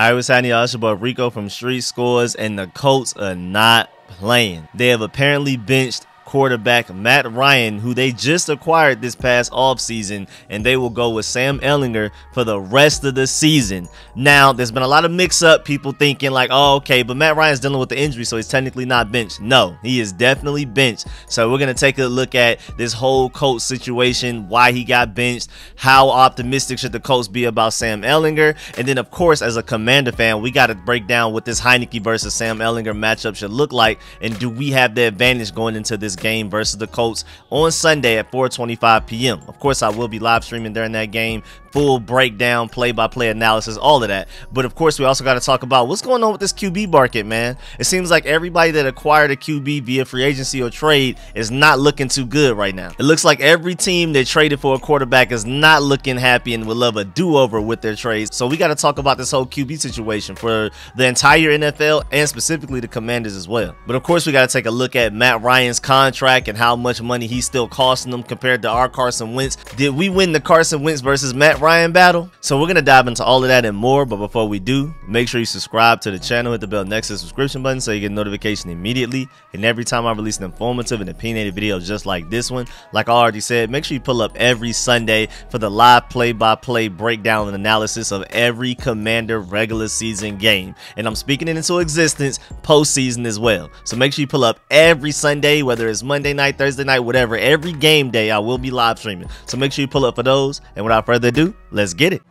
Hi, what's happening, y'all? It's your boy Rico from Street Scores, and the Colts are not playing. They have apparently benched quarterback Matt Ryan, who they just acquired this past offseason, and they will go with Sam Ehlinger for the rest of the season. Now, there's been a lot of mix-up, people thinking like, oh, okay, but Matt Ryan's dealing with the injury, so he's technically not benched. No, he is definitely benched. So we're going to take a look at this whole Colts situation, why he got benched, how optimistic should the Colts be about Sam Ehlinger, and then, of course, as a Commander fan, we got to break down what this Heinicke versus Sam Ehlinger matchup should look like, and do we have the advantage going into this game versus the Colts on Sunday at 4:25 p.m. Of course, I will be live streaming during that game, full breakdown, play-by-play analysis, all of that. But of course, we also got to talk about what's going on with this QB market, man. It seems like everybody that acquired a QB via free agency or trade is not looking too good right now. It looks like every team that traded for a quarterback is not looking happy and would love a do-over with their trades. So we got to talk about this whole QB situation for the entire NFL and specifically the Commanders as well. But of course, we got to take a look at Matt Ryan's contract and how much money he's still costing them compared to our Carson Wentz. Did we win the Carson Wentz versus Matt Ryan battle? So we're gonna dive into all of that and more, but before we do, make sure you subscribe to the channel, hit the bell next to the subscription button so you get a notification immediately, and every time I release an informative and opinionated video just like this one. Like I already said, make sure you pull up every Sunday for the live play-by-play breakdown and analysis of every Commander regular season game, and I'm speaking it into existence postseason as well. So make sure you pull up every Sunday, whether it's Monday night, Thursday night, whatever. Every game day I will be live streaming, so make sure you pull up for those. And without further ado, let's get it.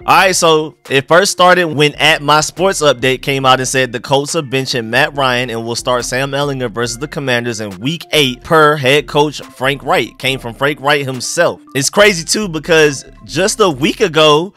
Alright, so it first started when At My Sports Update came out and said the Colts are benching Matt Ryan and will start Sam Ehlinger versus the Commanders in Week 8 per head coach Frank Reich. Came from Frank Reich himself. It's crazy too because just a week ago,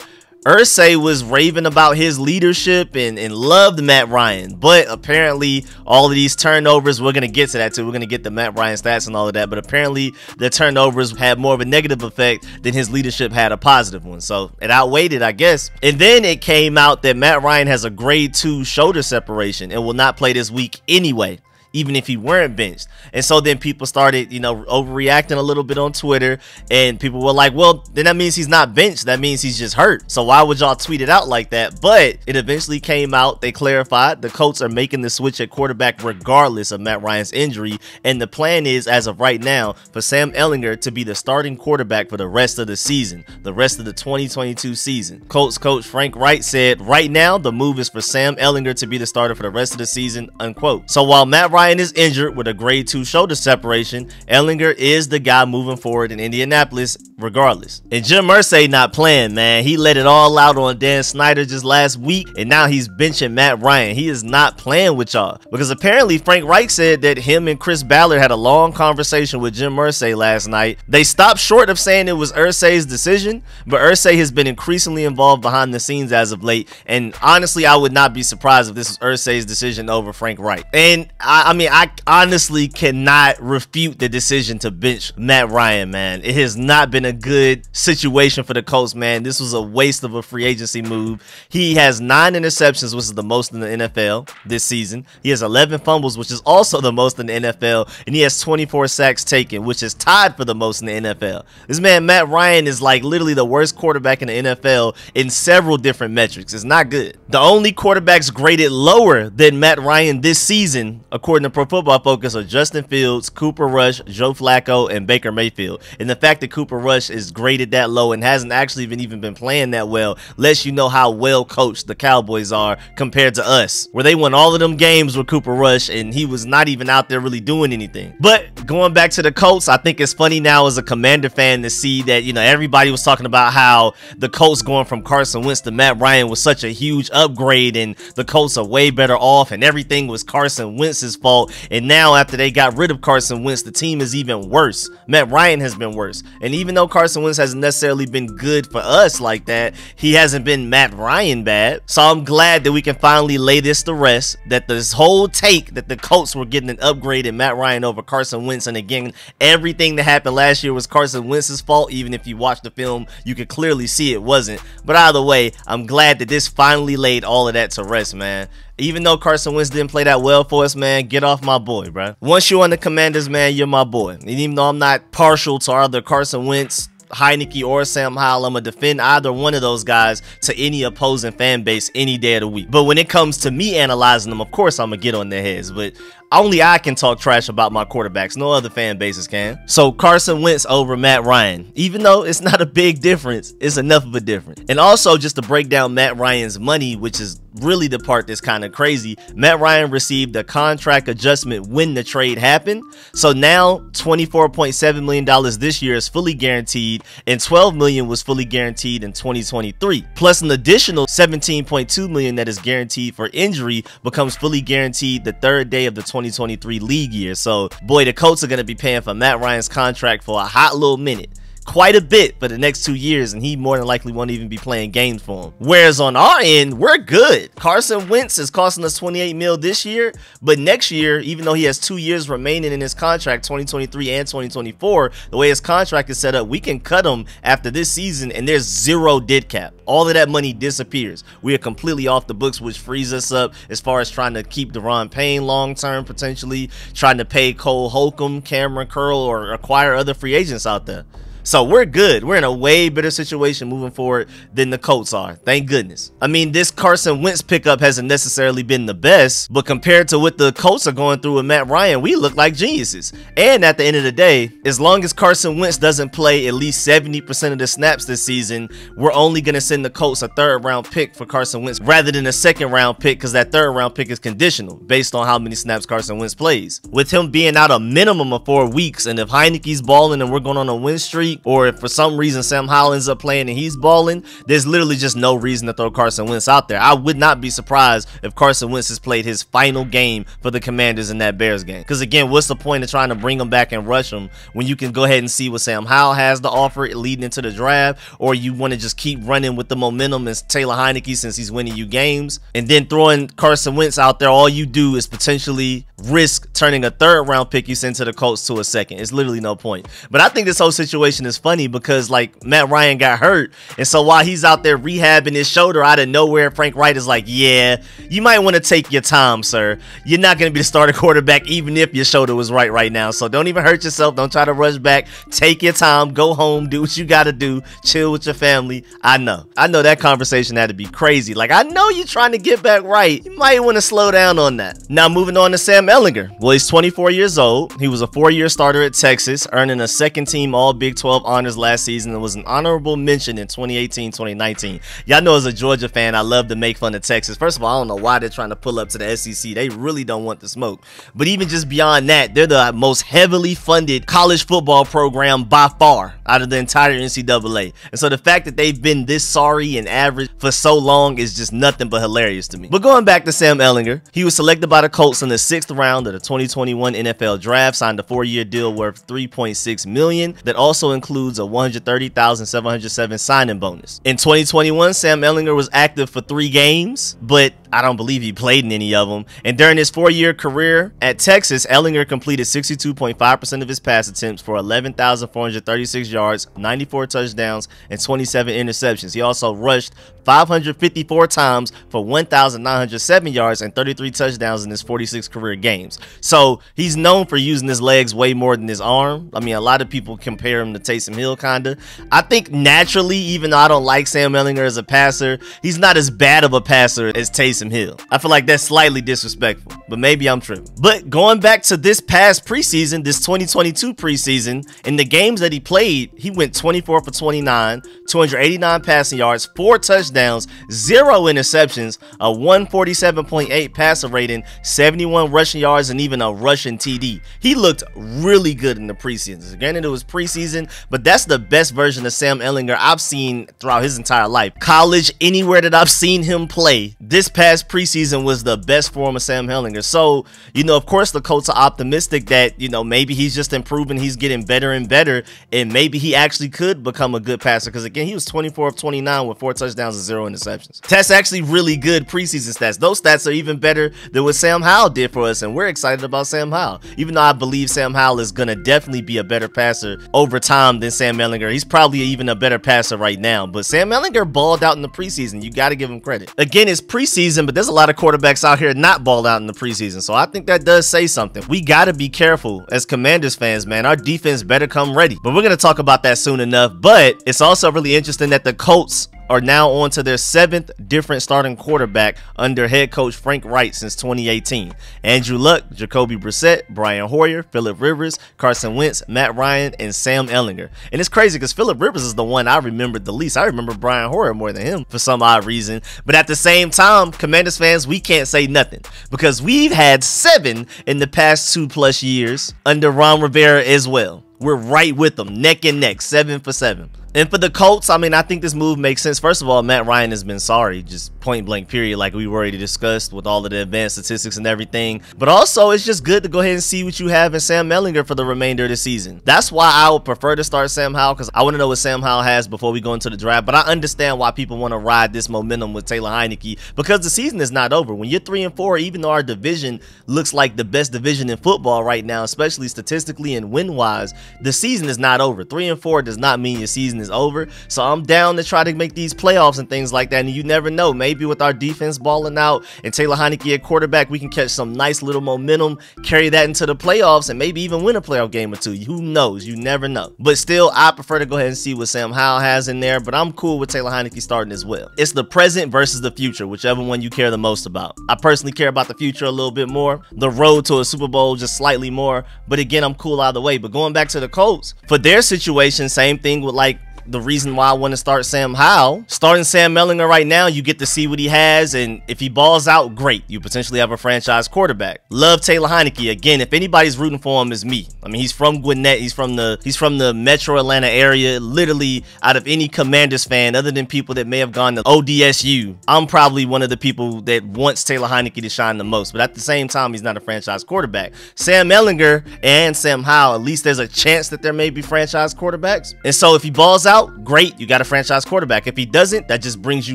Irsay was raving about his leadership and loved Matt Ryan, but apparently all of these turnovers, we're going to get to that too. We're going to get the Matt Ryan stats and all of that, but apparently the turnovers had more of a negative effect than his leadership had a positive one. So it outweighed it, I guess. And then it came out that Matt Ryan has a grade 2 shoulder separation and will not play this week anyway, even if he weren't benched. And so then people started, you know, overreacting a little bit on Twitter, and people were like, well, then that means he's not benched. That means he's just hurt. So why would y'all tweet it out like that? But it eventually came out. They clarified the Colts are making the switch at quarterback regardless of Matt Ryan's injury. And the plan is, as of right now, for Sam Ehlinger to be the starting quarterback for the rest of the season, the rest of the 2022 season. Colts coach Frank Reich said, right now, the move is for Sam Ehlinger to be the starter for the rest of the season, unquote. So while Matt Ryan is injured with a grade 2 shoulder separation, Ehlinger is the guy moving forward in Indianapolis regardless. And Jim Irsay not playing, man. He let it all out on Dan Snyder just last week, and now he's benching Matt Ryan. He is not playing with y'all because apparently Frank Reich said that him and Chris Ballard had a long conversation with Jim Irsay last night. They stopped short of saying it was Irsay's decision, but Irsay has been increasingly involved behind the scenes as of late, and honestly, I would not be surprised if this was Irsay's decision over Frank Reich. And I mean, I honestly cannot refute the decision to bench Matt Ryan, man. It has not been a good situation for the Colts, man. This was a waste of a free agency move. He has 9 interceptions, which is the most in the NFL this season. He has 11 fumbles, which is also the most in the NFL, and he has 24 sacks taken, which is tied for the most in the NFL. This man, Matt Ryan, is like literally the worst quarterback in the NFL in several different metrics. It's not good. The only quarterbacks graded lower than Matt Ryan this season, according to Pro Football Focus, are Justin Fields, Cooper Rush, Joe Flacco, and Baker Mayfield. And the fact that Cooper Rush is graded that low and hasn't actually even been playing that well lets you know how well coached the Cowboys are compared to us, where they won all of them games with Cooper Rush and he was not even out there really doing anything. But going back to the Colts, I think it's funny now as a Commander fan to see that, you know, everybody was talking about how the Colts going from Carson Wentz to Matt Ryan was such a huge upgrade and the Colts are way better off and everything was Carson Wentz's fault. fault. And now after they got rid of Carson Wentz, the team is even worse. Matt Ryan has been worse. And even though Carson Wentz hasn't necessarily been good for us like that, he hasn't been Matt Ryan bad. So I'm glad that we can finally lay this to rest, that this whole take that the Colts were getting an upgrade in Matt Ryan over Carson Wentz. And again, everything that happened last year was Carson Wentz's fault. Even if you watch the film, you could clearly see it wasn't. But either way, I'm glad that this finally laid all of that to rest, man. Even though Carson Wentz didn't play that well for us, man, get off my boy, bro. Once you're on the Commanders, man, you're my boy. And even though I'm not partial to either Carson Wentz, Heinicke, or Sam Howell, I'm going to defend either one of those guys to any opposing fan base any day of the week. But when it comes to me analyzing them, of course I'm going to get on their heads. But only I can talk trash about my quarterbacks. No other fan bases can. So Carson Wentz over Matt Ryan. Even though it's not a big difference, it's enough of a difference. And also, just to break down Matt Ryan's money, which is really the part that's kind of crazy, Matt Ryan received a contract adjustment when the trade happened. So now $24.7 million this year is fully guaranteed, and $12 million was fully guaranteed in 2023. Plus an additional $17.2 million that is guaranteed for injury becomes fully guaranteed the third day of the 2023 league year. So boy, the Colts are going to be paying for Matt Ryan's contract for a hot little minute. Quite a bit for the next 2 years, and he more than likely won't even be playing games for him. Whereas on our end, we're good. Carson Wentz is costing us $28 million this year, but next year, even though he has 2 years remaining in his contract, 2023 and 2024, the way his contract is set up, we can cut him after this season, and there's zero dead cap. All of that money disappears. We are completely off the books, which frees us up as far as trying to keep Deron Payne long-term, potentially trying to pay Cole Holcomb, Cameron Curl, or acquire other free agents out there. So we're good. We're in a way better situation moving forward than the Colts are. Thank goodness. I mean, this Carson Wentz pickup hasn't necessarily been the best, but compared to what the Colts are going through with Matt Ryan, we look like geniuses. And at the end of the day, as long as Carson Wentz doesn't play at least 70% of the snaps this season, we're only going to send the Colts a third-round pick for Carson Wentz rather than a second-round pick, because that third-round pick is conditional based on how many snaps Carson Wentz plays. With him being out a minimum of 4 weeks, and if Heinicke's balling and we're going on a win streak, or if for some reason Sam Howell ends up playing and he's balling, there's literally just no reason to throw Carson Wentz out there. I would not be surprised if Carson Wentz has played his final game for the Commanders in that Bears game. Because again, what's the point of trying to bring him back and rush him when you can go ahead and see what Sam Howell has to offer leading into the draft, or you want to just keep running with the momentum as Taylor Heinicke since he's winning you games, and then throwing Carson Wentz out there, all you do is potentially risk turning a third-round pick you send to the Colts to a second. It's literally no point. But I think this whole situation is funny because like Matt Ryan got hurt, and so while he's out there rehabbing his shoulder, out of nowhere Frank Wright is like, yeah, you might want to take your time, sir. You're not going to be the starter quarterback even if your shoulder was right now, so don't even hurt yourself. Don't try to rush back. Take your time, go home, do what you got to do, chill with your family. I know that conversation had to be crazy. Like, I know you're trying to get back right. You might want to slow down on that. Now moving on to Sam Ehlinger. Well, he's 24 years old. He was a 4-year starter at Texas, earning a second-team All Big 12 honors last season, and was an honorable mention in 2018-2019. Y'all know as a Georgia fan, I love to make fun of Texas. First of all, I don't know why they're trying to pull up to the SEC. They really don't want the smoke. But even just beyond that, they're the most heavily funded college football program by far out of the entire NCAA. And so the fact that they've been this sorry and average for so long is just nothing but hilarious to me. But going back to Sam Ehlinger, he was selected by the Colts in the 6th round of the 2021 NFL Draft, signed a 4-year deal worth $3.6 million that also includes a $130,707 signing bonus. In 2021, Sam Ehlinger was active for 3 games, but I don't believe he played in any of them. And during his 4-year career at Texas, Ehlinger completed 62.5% of his pass attempts for 11,436 yards, 94 touchdowns, and 27 interceptions. He also rushed 554 times for 1,907 yards and 33 touchdowns in his 46 career games. So he's known for using his legs way more than his arm. I mean, a lot of people compare him to Taysom Hill, kinda. I think naturally, even though I don't like Sam Ehlinger as a passer, he's not as bad of a passer as Taysom Hill. I feel like that's slightly disrespectful, but maybe I'm tripping. But going back to this past preseason, this 2022 preseason, in the games that he played, he went 24 for 29, 289 passing yards, 4 touchdowns, 0 interceptions, a 147.8 passer rating, 71 rushing yards, and even a rushing TD. He looked really good in the preseason. Granted, it was preseason, but that's the best version of Sam Ehlinger I've seen throughout his entire life. College, anywhere that I've seen him play, this past past preseason was the best form of Sam Ehlinger. So, you know, of course the Colts are optimistic that, you know, maybe he's just improving, he's getting better and better, and maybe he actually could become a good passer, because again, he was 24 of 29 with 4 touchdowns and 0 interceptions. That's actually really good preseason stats. Those stats are even better than what Sam Howell did for us, and we're excited about Sam Howell. Even though I believe Sam Howell is going to definitely be a better passer over time than Sam Ehlinger. He's probably even a better passer right now, but Sam Ehlinger balled out in the preseason. You got to give him credit. Again, it's preseason, but there's a lot of quarterbacks out here not balled out in the preseason, so I think that does say something. We got to be careful as Commanders fans, man. Our defense better come ready, but we're going to talk about that soon enough. But it's also really interesting that the Colts are now on to their 7th different starting quarterback under head coach Frank Reich since 2018. Andrew Luck, Jacoby Brissett, Brian Hoyer, Phillip Rivers, Carson Wentz, Matt Ryan, and Sam Ehlinger. And it's crazy because Phillip Rivers is the one I remembered the least. I remember Brian Hoyer more than him for some odd reason. But at the same time, Commanders fans, we can't say nothing because we've had 7 in the past 2+ years under Ron Rivera as well. We're right with them, neck and neck, 7 for 7. And for the Colts, I mean, I think this move makes sense. First of all, Matt Ryan has been sorry, just point blank period, like we already discussed with all of the advanced statistics and everything. But also, it's just good to go ahead and see what you have in Sam Ehlinger for the remainder of the season. That's why I would prefer to start Sam Howell, because I want to know what Sam Howell has before we go into the draft. But I understand why people want to ride this momentum with Taylor Heinicke, because the season is not over. When you're 3-4, even though our division looks like the best division in football right now, especially statistically and win-wise, the season is not over. 3-4 does not mean your season is over. So I'm down to try to make these playoffs and things like that, and you never know, maybe with our defense balling out and Taylor Heinicke at quarterback, we can catch some nice little momentum, carry that into the playoffs, and maybe even win a playoff game or two. Who knows? You never know. But still, I prefer to go ahead and see what Sam Howell has in there, but I'm cool with Taylor Heinicke starting as well. It's the present versus the future, whichever one you care the most about. I personally care about the future a little bit more, the road to a Super Bowl just slightly more, but again, I'm cool either way. But going back to the Colts, for their situation, same thing with like the reason why I want to start Sam Howell. Starting Sam Ehlinger right now, you get to see what he has, and if he balls out, great. You potentially have a franchise quarterback. Love Taylor Heinicke. Again, if anybody's rooting for him, is me. I mean, he's from Gwinnett. He's from the Metro Atlanta area. Literally, out of any Commanders fan, other than people that may have gone to ODSU, I'm probably one of the people that wants Taylor Heinicke to shine the most. But at the same time, he's not a franchise quarterback. Sam Ehlinger and Sam Howell, at least there's a chance that there may be franchise quarterbacks. And so if he balls out, great, you got a franchise quarterback. If he doesn't, that just brings you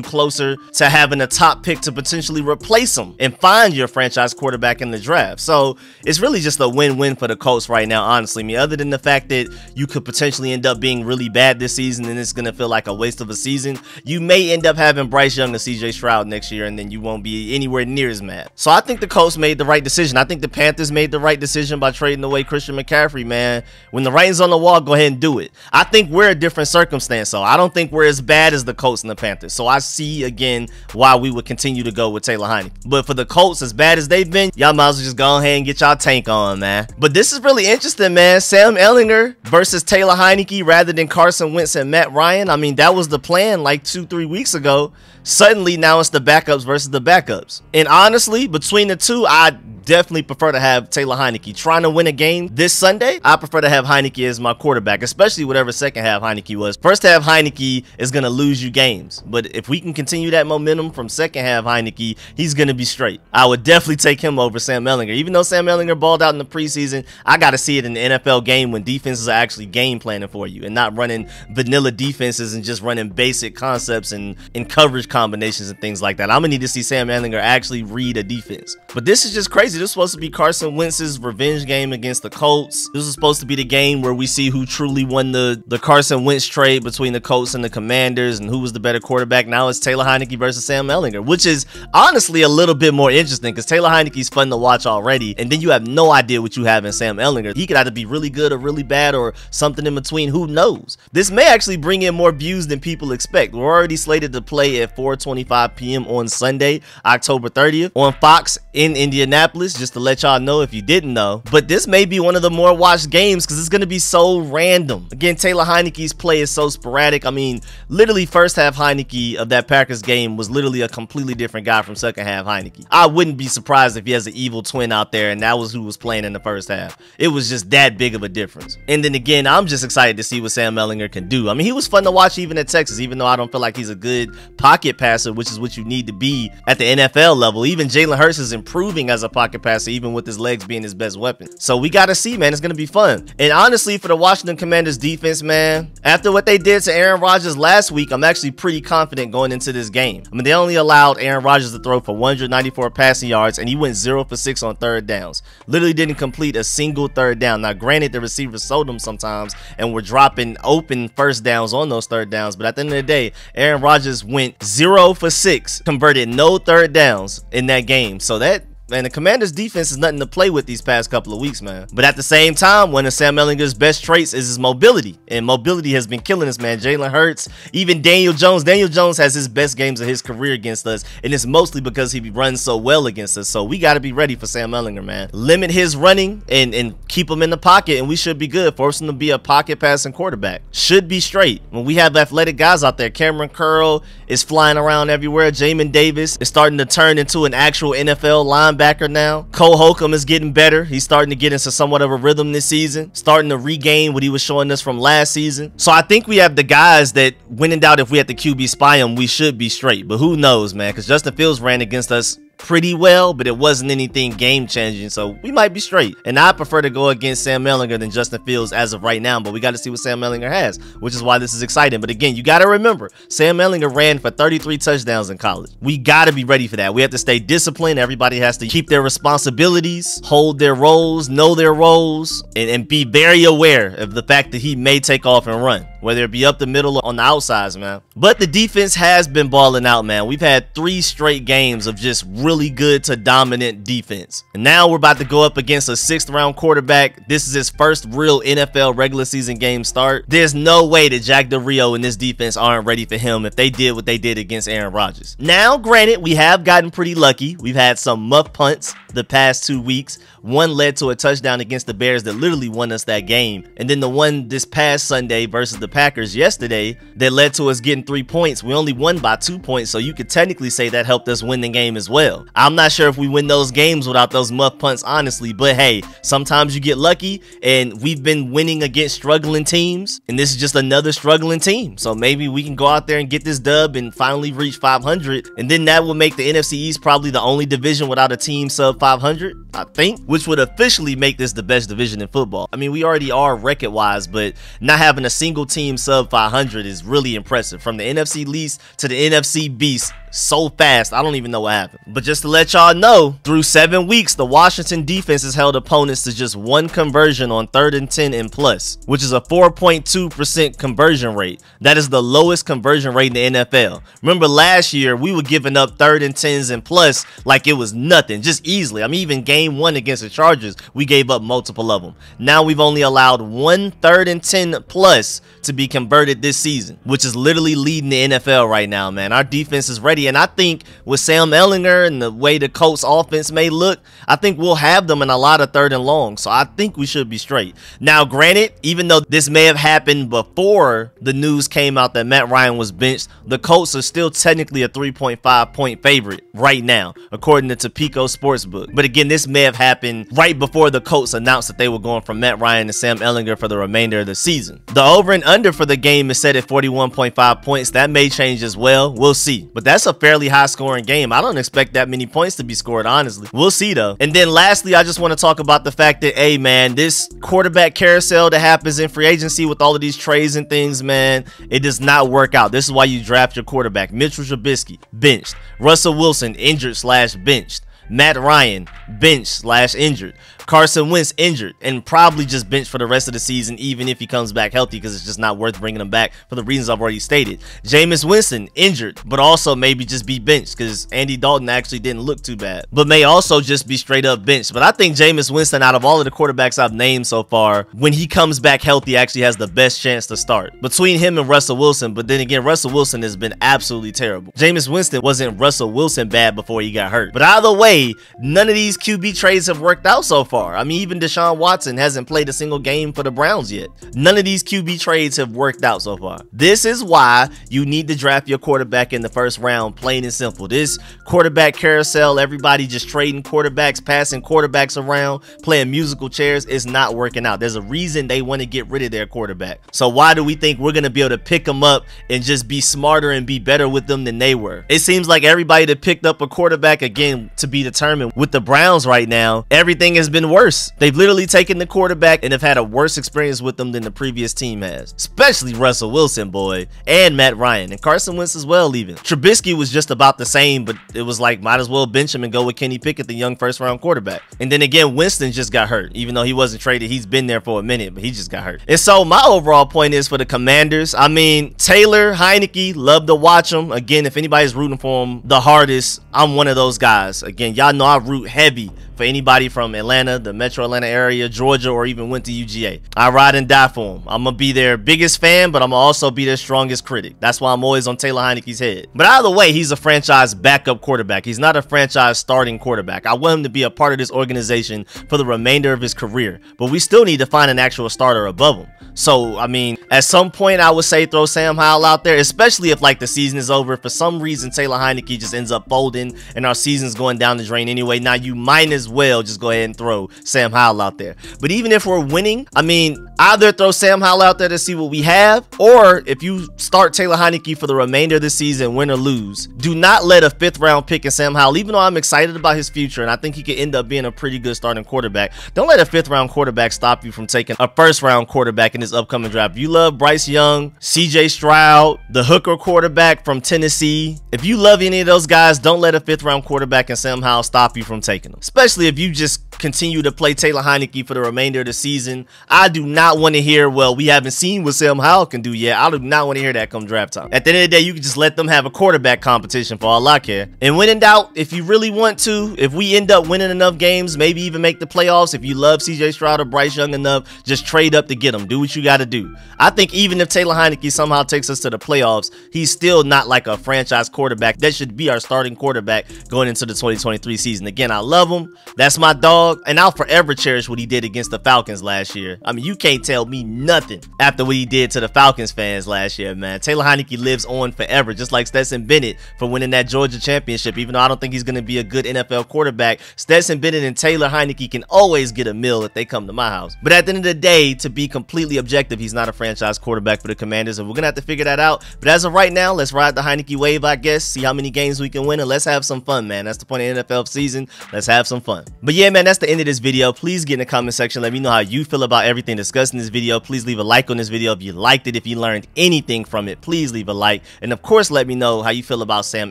closer to having a top pick to potentially replace him and find your franchise quarterback in the draft. So it's really just a win-win for the Colts right now, honestly. I mean, other than the fact that you could potentially end up being really bad this season and it's going to feel like a waste of a season, you may end up having Bryce Young and CJ Stroud next year, and then you won't be anywhere near as mad. So I think the Colts made the right decision. I think the Panthers made the right decision by trading away Christian McCaffrey, man. When the writing's on the wall, go ahead and do it. I think we're a different circumstance. So I don't think we're as bad as the Colts and the Panthers. So I see again why we would continue to go with Taylor Heinicke. But for the Colts, as bad as they've been, y'all might as well just go ahead and get y'all tank on, man. But this is really interesting, man. Sam Ehlinger versus Taylor Heinicke rather than Carson Wentz and Matt Ryan. I mean, that was the plan like 2-3 weeks ago. Suddenly now it's the backups versus the backups. And honestly, between the two, I definitely prefer to have Taylor Heinicke. Trying to win a game this Sunday, I prefer to have Heinicke as my quarterback, especially whatever second half Heinicke was. First half Heinicke is going to lose you games, but if we can continue that momentum from second half Heinicke, he's going to be straight. I would definitely take him over Sam Ehlinger. Even though Sam Ehlinger balled out in the preseason, I got to see it in the NFL game when defenses are actually game planning for you and not running vanilla defenses and just running basic concepts and coverage combinations and things like that. I'm going to need to see Sam Ehlinger actually read a defense. But this is just crazy. This was supposed to be Carson Wentz's revenge game against the Colts. This was supposed to be the game where we see who truly won the Carson Wentz trade between the Colts and the Commanders and who was the better quarterback. Now it's Taylor Heinicke versus Sam Ehlinger, which is honestly a little bit more interesting because Taylor Heinicke's fun to watch already, and then you have no idea what you have in Sam Ehlinger. He could either be really good or really bad or something in between. Who knows? This may actually bring in more views than people expect. We're already slated to play at 4:25 p.m. on Sunday, October 30th on Fox in Indianapolis, just to let y'all know if you didn't know. But this may be one of the more watched games because it's going to be so random. Again, Taylor Heinicke's play is so sporadic. I mean, literally first half Heinicke of that Packers game was literally a completely different guy from second half Heinicke. I wouldn't be surprised if he has an evil twin out there and that was who was playing in the first half. It was just that big of a difference. And then again, I'm just excited to see what Sam Ehlinger can do. I mean, he was fun to watch even at Texas, even though I don't feel like he's a good pocket passer, which is what you need to be at the NFL level. Even Jalen Hurts is improving as a pocket passer, even with his legs being his best weapon. So we got to see, man. It's going to be fun. And honestly, for the Washington Commanders defense, man, after what they did to Aaron Rodgers last week, I'm actually pretty confident going into this game. I mean, they only allowed Aaron Rodgers to throw for 194 passing yards, and he went 0 for 6 on third downs. Literally didn't complete a single third down. Now, granted, the receivers sold them sometimes, and were dropping open first downs on those third downs. But at the end of the day, Aaron Rodgers went 0 for 6, converted no third downs in that game. So that, man, the Commanders defense is nothing to play with these past couple of weeks, man. But at the same time, one of Sam Ehlinger's best traits is his mobility. And mobility has been killing us, man. Jalen Hurts, even Daniel Jones. Daniel Jones has his best games of his career against us. And it's mostly because he runs so well against us. So we got to be ready for Sam Ehlinger, man. Limit his running and keep him in the pocket, and we should be good. Force him to be a pocket passing quarterback. Should be straight. When we have athletic guys out there, Cameron Curl is flying around everywhere. Jamin Davis is starting to turn into an actual NFL linebacker now. Cole Holcomb is getting better. He's starting to get into somewhat of a rhythm this season, starting to regain what he was showing us from last season. So I think we have the guys that, when in doubt, if we had the QB spy him, we should be straight. But who knows, man, because Justin Fields ran against us pretty well, but it wasn't anything game changing, so we might be straight. And I prefer to go against Sam Ehlinger than Justin Fields as of right now, but we got to see what Sam Ehlinger has, which is why this is exciting. But again, you got to remember, Sam Ehlinger ran for 33 touchdowns in college. We got to be ready for that. We have to stay disciplined. Everybody has to keep their responsibilities, hold their roles, know their roles, and be very aware of the fact that he may take off and run, whether it be up the middle or on the outsides, man. But the defense has been balling out, man. We've had 3 straight games of just really good to dominant defense. And now we're about to go up against a 6th round quarterback. This is his first real NFL regular season game start. There's no way that Jack Del Rio and this defense aren't ready for him if they did what they did against Aaron Rodgers. Now, granted, we have gotten pretty lucky. We've had some muff punts the past 2 weeks. One led to a touchdown against the Bears that literally won us that game. And then the one this past Sunday versus the Packers yesterday that led to us getting 3 points. We only won by 2 points, so you could technically say that helped us win the game as well. I'm not sure if we win those games without those muff punts, honestly, but hey, sometimes you get lucky, and we've been winning against struggling teams, and this is just another struggling team. So maybe we can go out there and get this dub and finally reach 500, and then that will make the NFC East probably the only division without a team sub 500, I think, which would officially make this the best division in football. I mean, we already are record-wise, but not having a single team sub 500 is really impressive. From the NFC least to the NFC beast, so fast, I don't even know what happened. But just to let y'all know, through 7 weeks, the Washington defense has held opponents to just 1 conversion on 3rd and 10 and plus, which is a 4.2% conversion rate. That is the lowest conversion rate in the NFL. Remember last year, we were giving up 3rd and 10s and plus like it was nothing, just easily. I mean, even game 1 against the Chargers, we gave up multiple of them. Now we've only allowed 1 3rd and 10 plus to be converted this season, which is literally leading the NFL right now, man. Our defense is ready, and I think with Sam Ehlinger and the way the Colts offense may look, I think we'll have them in a lot of 3rd and long, so I think we should be straight. Now, granted, even though this may have happened before the news came out that Matt Ryan was benched, the Colts are still technically a 3.5 point favorite right now, according to Topeka Sportsbook. But again, this may have happened right before the Colts announced that they were going from Matt Ryan to Sam Ehlinger for the remainder of the season. The over and under for the game is set at 41.5 points. That may change as well. We'll see. But that's a fairly high scoring game. I don't expect that many points to be scored, honestly. We'll see though. And then lastly, I just want to talk about the fact that, hey man, this quarterback carousel that happens in free agency with all of these trades and things, man, it does not work out. This is why you draft your quarterback. Mitchell Trubisky, benched. Russell Wilson, injured / benched. Matt Ryan, benched / injured. Carson Wentz injured and probably just benched for the rest of the season, even if he comes back healthy, because it's just not worth bringing him back for the reasons I've already stated. Jameis Winston injured, but also maybe just be benched because Andy Dalton actually didn't look too bad, but may also just be straight up benched. But I think Jameis Winston, out of all of the quarterbacks I've named so far, when he comes back healthy, actually has the best chance to start between him and Russell Wilson. But then again, Russell Wilson has been absolutely terrible. Jameis Winston wasn't Russell Wilson bad before he got hurt. But either way, none of these QB trades have worked out so far. I mean, even Deshaun Watson hasn't played a single game for the Browns yet. None of these QB trades have worked out so far. This is why you need to draft your quarterback in the first round, plain and simple. This quarterback carousel, everybody just trading quarterbacks, passing quarterbacks around, playing musical chairs, is not working out. There's a reason they want to get rid of their quarterback. So why do we think we're going to be able to pick them up and just be smarter and be better with them than they were? It seems like everybody that picked up a quarterback, again, to be determined, with the Browns right now, everything has been worse. They've literally taken the quarterback and have had a worse experience with them than the previous team has. Especially Russell Wilson, boy, and Matt Ryan, and Carson Wentz as well even. Trubisky was just about the same, but it was like, might as well bench him and go with Kenny Pickett, the young first-round quarterback. And then again, Winston just got hurt. Even though he wasn't traded, he's been there for a minute, but he just got hurt. And so my overall point is for the Commanders, I mean, Taylor, Heinicke, love to watch him. Again, if anybody's rooting for him the hardest, I'm one of those guys. Again, y'all know I root heavy for anybody from Atlanta, the metro Atlanta area, Georgia, or even went to UGA. I ride and die for them. I'm going to be their biggest fan, but I'm going to also be their strongest critic. That's why I'm always on Taylor Heinicke's head. But either way, he's a franchise backup quarterback. He's not a franchise starting quarterback. I want him to be a part of this organization for the remainder of his career, but we still need to find an actual starter above him. So, I mean, at some point, I would say throw Sam Howell out there, especially if, like, the season is over. For some reason, Taylor Heinicke just ends up folding and our season's going down the drain anyway. Now, you might as well just go ahead and throw Sam Howell out there. But even if we're winning, I mean, either throw Sam Howell out there to see what we have, or if you start Taylor Heinicke for the remainder of the season, win or lose, do not let a 5th round pick in Sam Howell, even though I'm excited about his future and I think he could end up being a pretty good starting quarterback. Don't let a 5th round quarterback stop you from taking a 1st round quarterback in this upcoming draft. If you love Bryce Young, CJ Stroud, the hooker quarterback from Tennessee, if you love any of those guys, don't let a 5th round quarterback in Sam Howell stop you from taking them, especially if you just continue to play Taylor Heinicke for the remainder of the season. I do not want to hear, well, we haven't seen what Sam Howell can do yet. I do not want to hear that come draft time. At the end of the day, you can just let them have a quarterback competition for all I care. And when in doubt, if you really want to, if we end up winning enough games, maybe even make the playoffs, if you love CJ Stroud or Bryce Young enough, just trade up to get them. Do what you got to do. I think even if Taylor Heinicke somehow takes us to the playoffs, he's still not like a franchise quarterback. That should be our starting quarterback going into the 2023 season. Again, I love him. That's my dog. And I'll forever cherish what he did against the Falcons last year. I mean, you can't tell me nothing after what he did to the Falcons fans last year, man. Taylor Heinicke lives on forever, just like Stetson Bennett for winning that Georgia championship. Even though I don't think he's going to be a good NFL quarterback, Stetson Bennett and Taylor Heinicke can always get a meal if they come to my house. But at the end of the day, to be completely objective, he's not a franchise quarterback for the Commanders, and we're going to have to figure that out. But as of right now, let's ride the Heinicke wave, I guess, see how many games we can win, and let's have some fun, man. That's the point of NFL season. Let's have some fun. But yeah, man, that's the end of this video. Please get in the comment section. Let me know how you feel about everything discussed in this video. Please leave a like on this video if you liked it. If you learned anything from it, please leave a like. And of course, let me know how you feel about Sam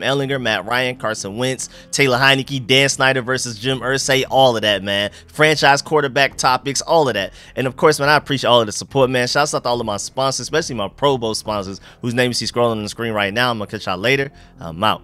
Ehlinger, Matt Ryan, Carson Wentz, Taylor Heinicke, Dan Snyder versus Jim Irsay, all of that, man. Franchise quarterback topics, all of that. And of course, man, I appreciate all of the support, man. Shouts out to all of my sponsors, especially my Pro Bowl sponsors, whose name you see scrolling on the screen right now. I'm gonna catch y'all later. I'm out.